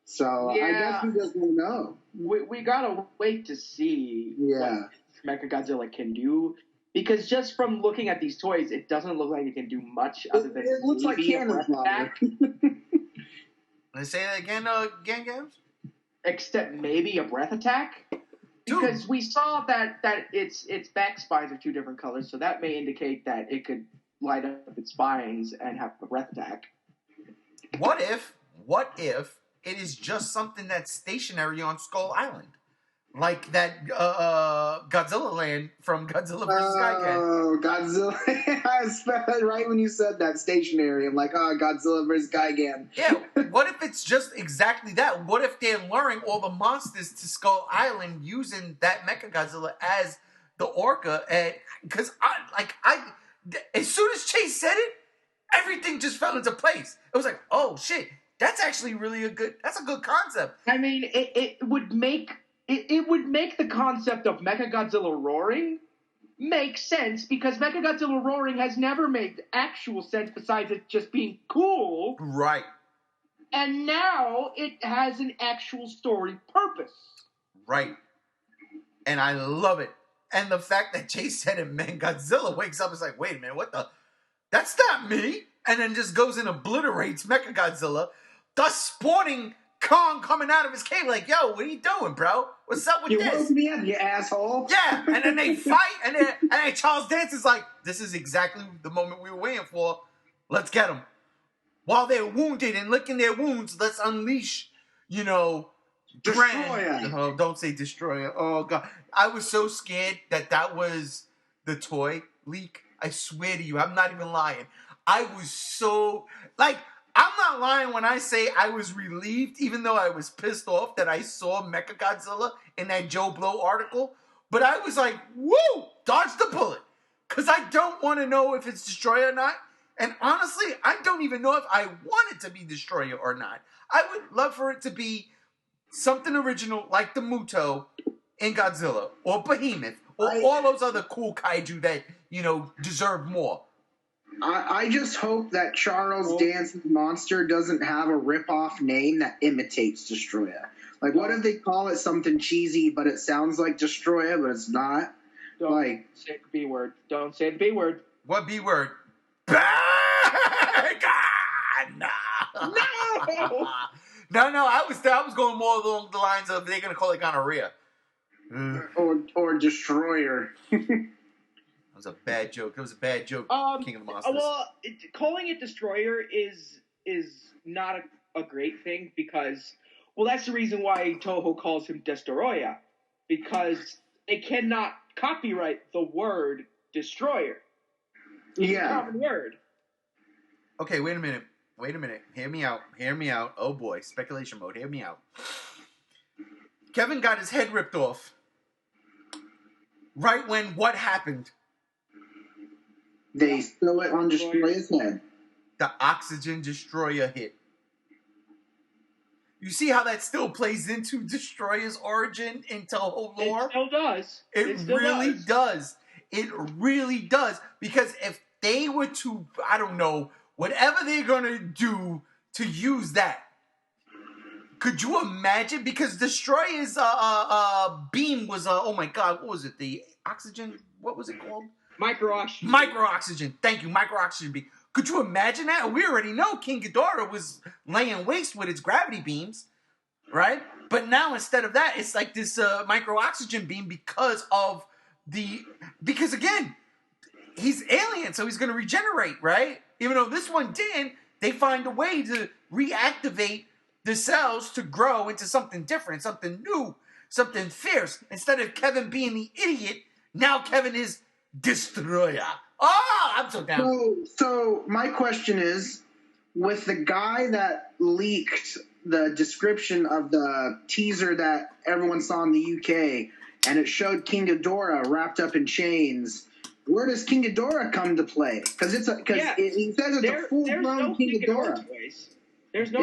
So yeah. I guess we just don't know. We gotta wait to see what Mechagodzilla can do. Because just from looking at these toys, it doesn't look like it can do much other than it looks like cannon fodder. Let's say that again, Games? Except maybe a breath attack? Because we saw that its back spines are 2 different colors, so that may indicate that it could light up its spines and have a breath attack. What if it is just something that's stationary on Skull Island? Like that Godzilla land from Godzilla vs. Gigan. Oh, Godzilla. I spelled it right when you said that, stationary. I'm like, oh, Godzilla vs. Gigan. Yeah, what if it's just exactly that? What if they're luring all the monsters to Skull Island using that Mechagodzilla as the orca? And because as soon as Chase said it, everything just fell into place. It was like, oh shit, that's actually that's a good concept. I mean, it would make the concept of Mechagodzilla roaring make sense, because Mechagodzilla roaring has never made actual sense besides it just being cool. Right. And now it has an actual story purpose. Right. And I love it. And the fact that Chase said it, man, Godzilla wakes up and is like, wait a minute, what the? That's not me. And then just goes and obliterates Mechagodzilla, thus spawning Kong coming out of his cave like, yo, what are you doing, bro? What's up with You this? woke me up, you asshole. Yeah, and then they fight, and then Charles Dance is like, this is exactly the moment we were waiting for. Let's get them. While they're wounded and licking their wounds, let's unleash, Destroyer. Oh, don't say Destroyer. Oh, God. I was so scared that was the toy leak. I swear to you, I'm not even lying. I was so, I'm not lying when I say I was relieved, even though I was pissed off that I saw Mechagodzilla in that Joe Blow article. But I was like, woo, dodge the bullet. Because I don't want to know if it's Destroyer or not. And honestly, I don't even know if I want it to be Destroyer or not. I would love for it to be something original like the Muto in Godzilla or Behemoth or all those other cool kaiju that, deserve more. I just hope that Charles Dance's monster doesn't have a rip-off name that imitates Destroyer. Like, what if they call it something cheesy, but it sounds like Destroyer, but it's not? Don't say the B word. Don't say the B word. What B word? God, no. No, I was going more along the lines of they're gonna call it gonorrhea. Or Destroyer. That was a bad joke. King of the Monsters. Well, calling it Destroyer is not a great thing, because, well, that's the reason why Toho calls him Destroyer, because they cannot copyright the word Destroyer. It's a common word. Okay, wait a minute. Hear me out. Oh boy, speculation mode. Hear me out. Kevin got his head ripped off right when what happened? They throw it on Destroyer's head. The oxygen destroyer hit. You see how that still plays into Destroyer's origin in Toho lore? It still does. It really does. It really does. Because if they were to, I don't know, whatever they're going to do to use that, could you imagine? Because Destroyer's beam was, oh my God, what was it? The oxygen, what was it called? Micro-oxygen. Micro-oxygen. Thank you, micro-oxygen beam. Could you imagine that? We already know King Ghidorah was laying waste with its gravity beams, right? But now instead of that, it's like this micro-oxygen beam because again, he's alien, so he's going to regenerate, right? Even though this one didn't, they find a way to reactivate the cells to grow into something different, something new, something fierce. Instead of Kevin being the idiot, now Kevin is Destroyer. Oh, I'm so down. So my question is, with the guy that leaked the description of the teaser that everyone saw in the UK, and it showed King Ghidorah wrapped up in chains, where does King Ghidorah come to play? Because he says it's a full-blown King Ghidorah. Toys. There's no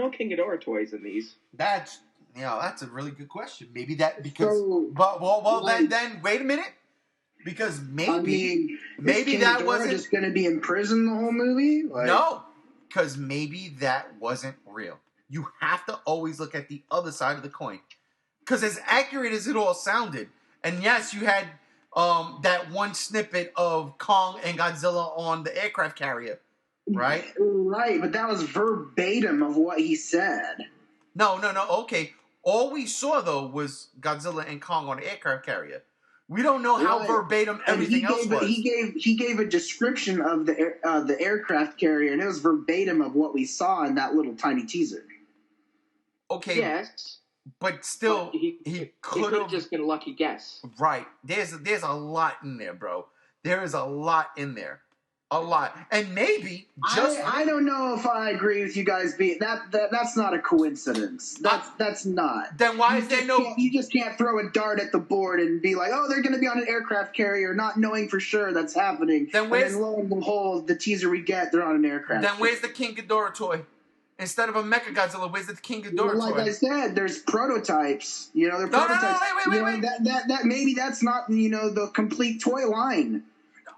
King Ghidorah toys in these. That's a really good question. Maybe that then wait a minute. Because maybe that wasn't just going to be in prison the whole movie. No, because maybe that wasn't real. You have to always look at the other side of the coin. Because as accurate as it all sounded, and yes, you had that one snippet of Kong and Godzilla on the aircraft carrier, right? Right, but that was verbatim of what he said. No. Okay, all we saw though was Godzilla and Kong on the aircraft carrier. We don't know how verbatim everything else was. He gave a description of the aircraft carrier, and it was verbatim of what we saw in that little tiny teaser. Okay. Yes. But still, But he could have just been a lucky guess. Right. There's a lot in there, bro. There is a lot in there. A lot. And maybe just I don't know if I agree with you guys being that's not a coincidence. That's not. Then why is there no you just can't throw a dart at the board and be like, oh, they're gonna be on an aircraft carrier, not knowing for sure that's happening. Then lo and behold, the teaser we get, they're on an aircraft Then carrier. where's the King Ghidorah toy? Instead of a Mechagodzilla, where's the King Ghidorah like toy? I said, there's prototypes. They're No, prototypes. wait. That maybe that's not the complete toy line.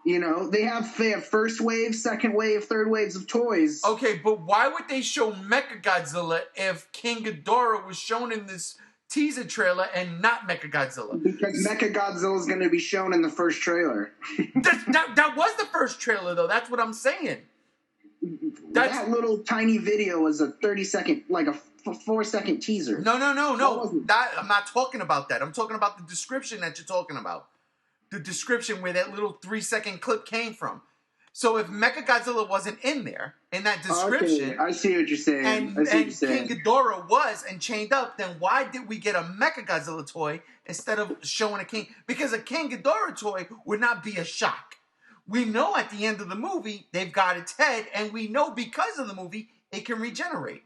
They have first wave, second wave, third waves of toys. Okay, but why would they show Mechagodzilla if King Ghidorah was shown in this teaser trailer and not Mechagodzilla? Because Mechagodzilla is going to be shown in the first trailer. that was the first trailer, though. That's what I'm saying. That little tiny video was a 30-second, like a 4-second teaser. No. I'm not talking about that. I'm talking about the description that you're talking about. The description where that little 3-second clip came from. So if Mechagodzilla wasn't in there, in that description... Okay, I see what you're saying. And King Ghidorah was and chained up, then why did we get a Mechagodzilla toy instead of showing a King? Because a King Ghidorah toy would not be a shock. We know at the end of the movie, they've got its head, and we know because of the movie, it can regenerate.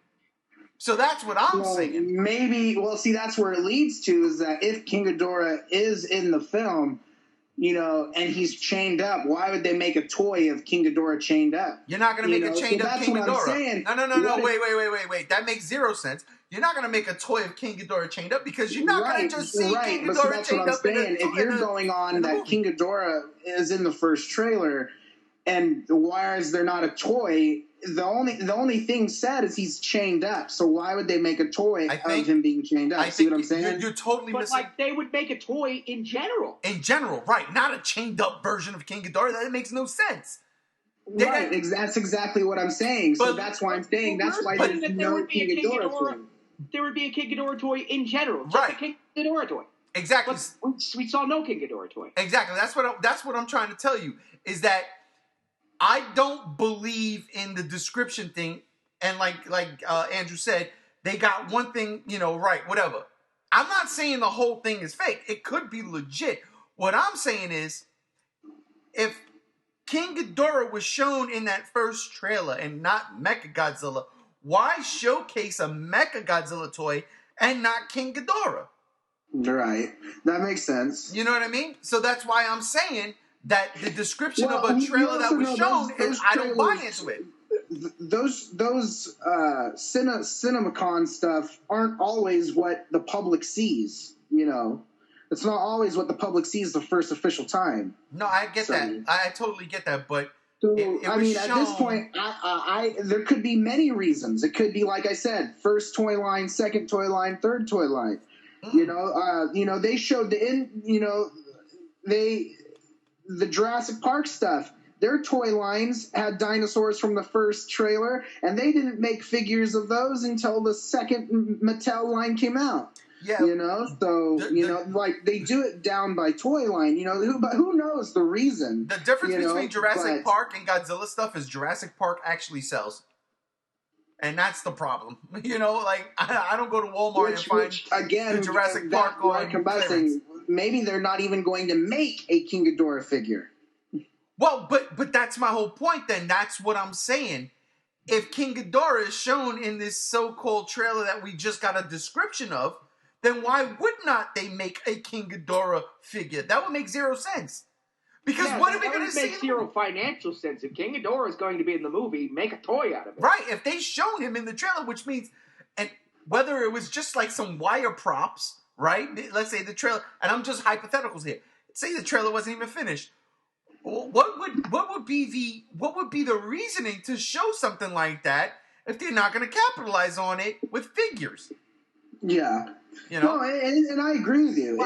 So that's what I'm saying. Maybe, that's where it leads to, is that if King Ghidorah is in the film... and he's chained up. Why would they make a toy of King Ghidorah chained up? You're not going to make a chained up King Ghidorah. No. Wait. That makes zero sense. You're not going to make a toy of King Ghidorah chained up because you're not going to just see King Ghidorah chained up. If you're going on that King Ghidorah is in the first trailer, and why is there not a toy? The only thing said is he's chained up. So why would they make a toy of him being chained up? See what I'm saying? You're totally missing. But they would make a toy in general. In general, right? Not a chained up version of King Ghidorah. That makes no sense. Right. That's exactly what I'm saying. So that's why I'm saying that's why there's no King Ghidorah toy. There would be a King Ghidorah toy in general. Just a King Ghidorah toy. Exactly. But we saw no King Ghidorah toy. Exactly. That's what I'm trying to tell you is that I don't believe in the description thing, and like Andrew said, they got one thing, right, whatever. I'm not saying the whole thing is fake. It could be legit. What I'm saying is, if King Ghidorah was shown in that first trailer and not Mechagodzilla, why showcase a Mechagodzilla toy and not King Ghidorah? Right. That makes sense. You know what I mean? So that's why I'm saying that the description of a trailer that was shown, I don't buy into it. Those CinemaCon stuff aren't always what the public sees, It's not always what the public sees the first official time. No, I get that. I totally get that, but at this point, there could be many reasons. It could be, like I said, first toy line, second toy line, third toy line. They showed the Jurassic Park stuff. Their toy lines had dinosaurs from the first trailer, and they didn't make figures of those until the second Mattel line came out. Yeah, like they do it down by toy line. But who knows the reason? The difference between Jurassic Park and Godzilla stuff is Jurassic Park actually sells. And that's the problem. I don't go to Walmart and find the Jurassic Park on clearance. Maybe they're not even going to make a King Ghidorah figure. Well, but that's my whole point then. That's what I'm saying. If King Ghidorah is shown in this so-called trailer that we just got a description of, then why would not they make a King Ghidorah figure? That would make zero sense. Because what are we going to see? It makes zero financial sense. If King Ghidorah is going to be in the movie, make a toy out of it. Right. If they shown him in the trailer, which means, and whether it was just like some wire props, right? Let's say the trailer, and I'm just hypotheticals here. Say the trailer wasn't even finished. What would be the reasoning to show something like that if they're not going to capitalize on it with figures? Yeah. No, and I agree with you.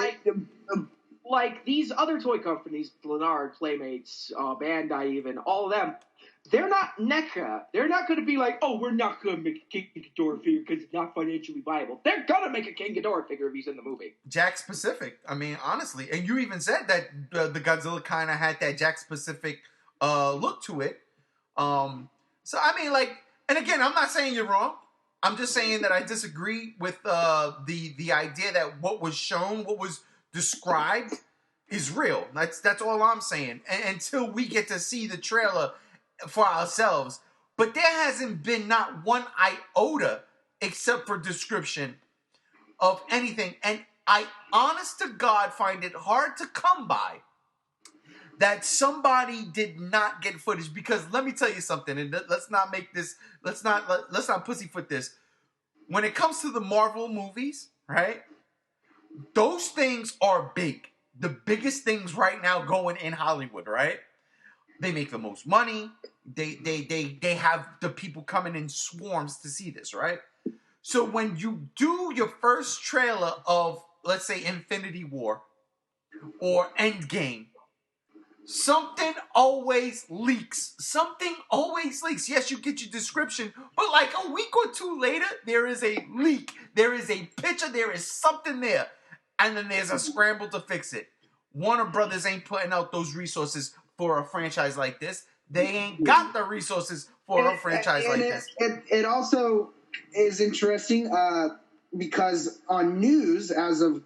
Like these other toy companies, Lenard, Playmates, Bandai, even all of them, they're not NECA. They're not going to be like, oh, we're not going to make a King Ghidorah figure because it's not financially viable. They're going to make a King Ghidorah figure if he's in the movie. Jakks Pacific. I mean, honestly, and you even said that the Godzilla kind of had that Jakks Pacific look to it. So I mean, and again, I'm not saying you're wrong. I'm just saying that I disagree with the idea that what was shown, what was described, is real. That's all I'm saying. Until we get to see the trailer for ourselves. But there hasn't been not one iota, except for description, of anything. And I, honest to God, find it hard to come by that somebody did not get footage. Because let me tell you something, and let's not pussyfoot this. When it comes to the Marvel movies, right? Those things are big. The biggest things right now going in Hollywood, right? They make the most money. They have the people coming in swarms to see this, right? So when you do your first trailer of, let's say, Infinity War or Endgame, something always leaks. Something always leaks. Yes, you get your description, but like a week or two later, there is a leak. There is a picture. There is something there. And then there's a scramble to fix it. Warner Brothers ain't putting out those resources for a franchise like this. They ain't got the resources for a franchise like this. It also is interesting because on news, as of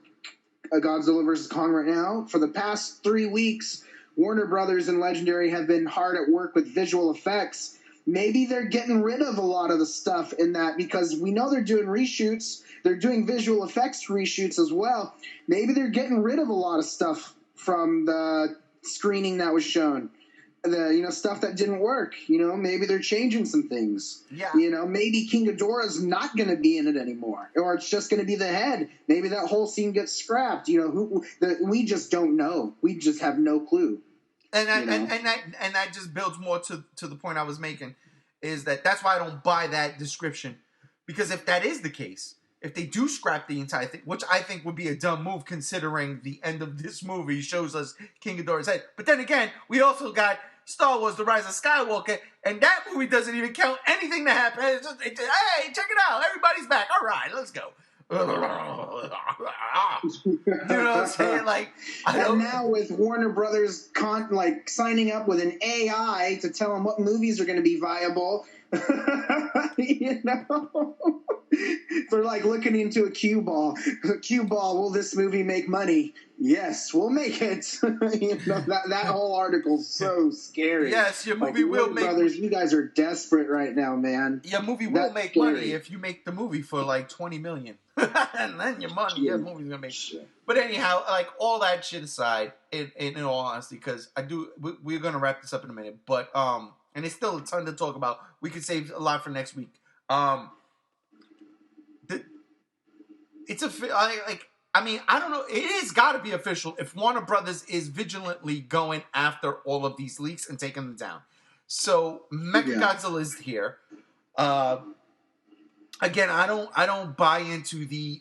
Godzilla vs. Kong right now, for the past 3 weeks, Warner Brothers and Legendary have been hard at work with visual effects. Maybe they're getting rid of a lot of the stuff in that, because we know they're doing reshoots. They're doing visual effects reshoots as well. Maybe they're getting rid of a lot of stuff from the screening that was shown. Stuff that didn't work. Maybe they're changing some things. Yeah. Maybe King Ghidorah's not going to be in it anymore, or it's just going to be the head. Maybe that whole scene gets scrapped. We just don't know. We just have no clue. And that just builds more to the point I was making, is that's why I don't buy that description, because if that is the case, if they do scrap the entire thing, which I think would be a dumb move considering the end of this movie shows us King Ghidorah's head. But then again, we also got Star Wars: The Rise of Skywalker, and that movie doesn't even count anything that happened. It's just, hey, check it out, everybody's back. All right, let's go. You know what I'm saying? And now with Warner Brothers signing up with an AI to tell them what movies are going to be viable, they're like looking into a cue ball. Cue ball, will this movie make money? Yes, we'll make it. That whole article's so scary. Yes, your movie will make money. Brothers, you guys are desperate right now, man. Your movie will make money if you make the movie for like $20 million. And then your movie's gonna make shit. But anyhow, all that shit aside, in all honesty, because we're gonna wrap this up in a minute, but and it's still a ton to talk about. We could save a lot for next week. I don't know. It has got to be official if Warner Brothers is vigilantly going after all of these leaks and taking them down. So Mechagodzilla is here. Again, I don't buy into the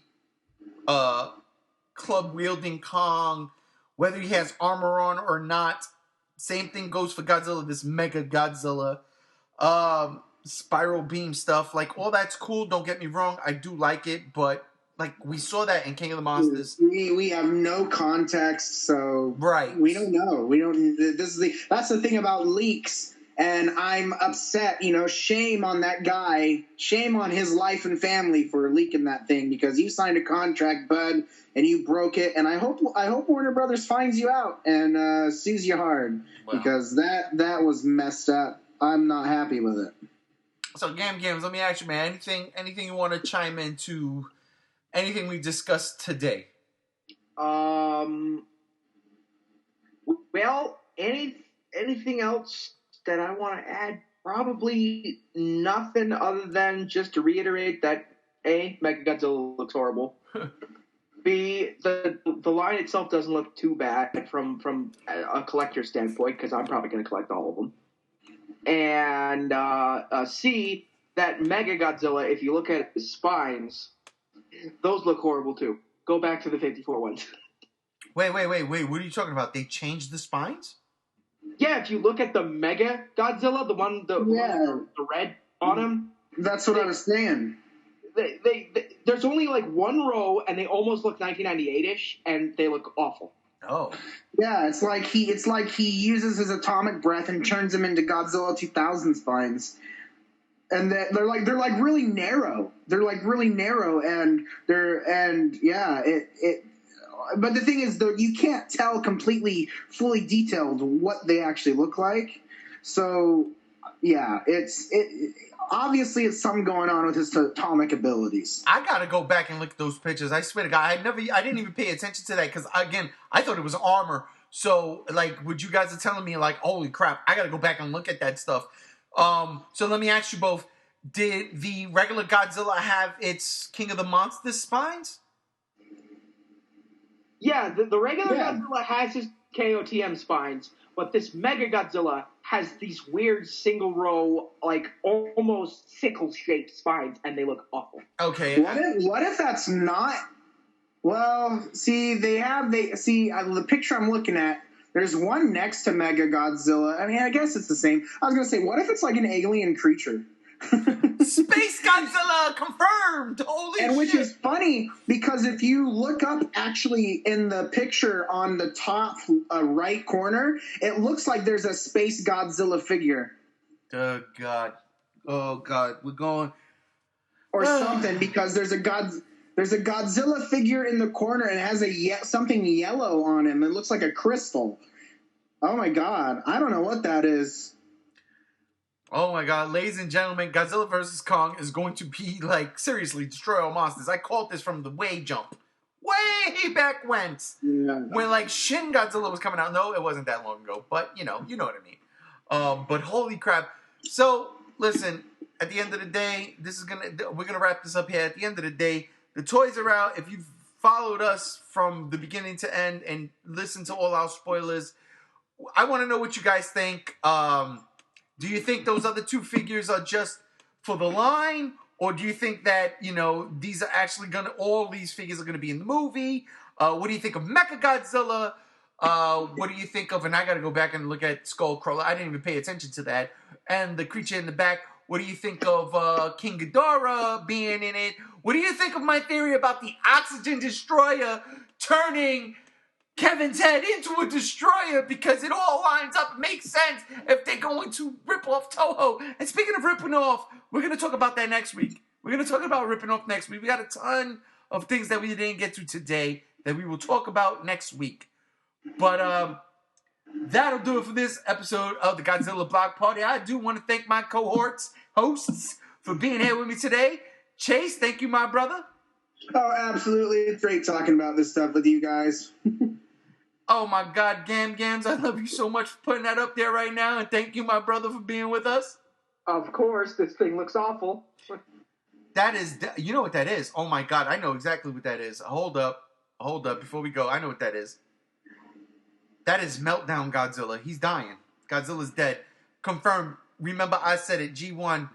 club wielding Kong, whether he has armor on or not. Same thing goes for Godzilla. This Mega Godzilla, spiral beam stuff, all that's cool. Don't get me wrong, I do like it, but we saw that in King of the Monsters. We have no context, so right. We don't know. We don't. That's the thing about leaks, and I'm upset. Shame on that guy. Shame on his life and family for leaking that thing, because you signed a contract, bud, and you broke it. And I hope Warner Brothers finds you out and sues you hard, because that was messed up. I'm not happy with it. So Gams, let me ask you, man. Anything you want to chime into? Anything we discussed today? Well, anything else that I want to add? Probably nothing, other than just to reiterate that A, Mechagodzilla looks horrible. B, the line itself doesn't look too bad from a collector standpoint, because I'm probably going to collect all of them. And C, that Mechagodzilla, if you look at his spines, those look horrible too. Go back to the 54 ones. Wait. What are you talking about? They changed the spines? Yeah, if you look at the Mega Godzilla, the one with the red on him. That's what I was saying. There's only one row, and they almost look 1998-ish, and they look awful. Oh. Yeah, it's like he uses his atomic breath and turns him into Godzilla 2000 spines. and they're like really narrow. They're like really narrow, and it. But the thing is, though, you can't tell completely, fully detailed what they actually look like. So, yeah, obviously it's something going on with his atomic abilities. I gotta go back and look at those pictures. I swear to God, I didn't even pay attention to that because, again, I thought it was armor. So, like, what you guys are telling me, like, holy crap, I gotta go back and look at that stuff. So let me ask you both: did the regular Godzilla have its King of the Monsters spines? Yeah, the regular Godzilla has his KOTM spines, but this Mega Godzilla has these weird single row, like almost sickle-shaped spines, and they look awful. Okay. What if that's not? Well, see, the picture I'm looking at. There's one next to Mega Godzilla. I mean, I guess it's the same. I was gonna say, what if it's like an alien creature? Space Godzilla confirmed. Holy shit! Which is funny because if you look up actually in the picture on the top right corner, it looks like there's a Space Godzilla figure. Oh God! We're going or something because there's a Godzilla figure in the corner and it has something yellow on him. It looks like a crystal. Oh my God! I don't know what that is. Oh my God, ladies and gentlemen, Godzilla vs. Kong is going to be, like, seriously, destroy all monsters. I called this from the way jump. Way back when. Yeah. When, like, Shin Godzilla was coming out. No, it wasn't that long ago, but, you know what I mean. But holy crap. So, listen, at the end of the day, we're gonna wrap this up here. At the end of the day, the toys are out. If you've followed us from the beginning to end and listened to all our spoilers, I want to know what you guys think. Do you think those other two figures are just for the line? Or do you think that, these are actually all these figures are going to be in the movie? What do you think of Mechagodzilla? What do you think of, and I got to go back and look at Skullcrawler. I didn't even pay attention to that. And the creature in the back. What do you think of King Ghidorah being in it? What do you think of my theory about the Oxygen Destroyer turning Kevin's head into a destroyer, because it all lines up, makes sense if they're going to rip off Toho. And speaking of ripping off, we're going to talk about that next week. We're going to talk about ripping off next week. We got a ton of things that we didn't get to today that we will talk about next week. But that'll do it for this episode of the Godzilla Block Party. I do want to thank my hosts for being here with me today. Chase, thank you, my brother. Oh, absolutely. It's great talking about this stuff with you guys. Oh my God, Gams, I love you so much for putting that up there right now, and thank you, my brother, for being with us. Of course, this thing looks awful. That is, you know what that is? Oh my God, I know exactly what that is. Hold up, before we go, I know what that is. That is Meltdown Godzilla. He's dying. Godzilla's dead. Confirmed. Remember, I said it, G1,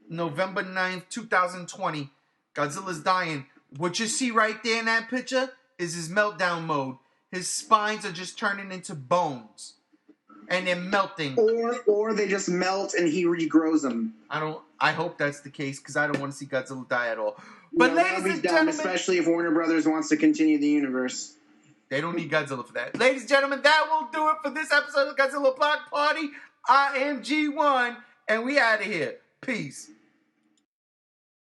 November 9th, 2020. Godzilla's dying. What you see right there in that picture is his meltdown mode. His spines are just turning into bones. And they're melting. Or they just melt and he regrows them. I hope that's the case, because I don't want to see Godzilla die at all. But ladies and gentlemen, especially if Warner Brothers wants to continue the universe. They don't need Godzilla for that. Ladies and gentlemen, that will do it for this episode of Godzilla Block Party. I am G1, and we out of here. Peace.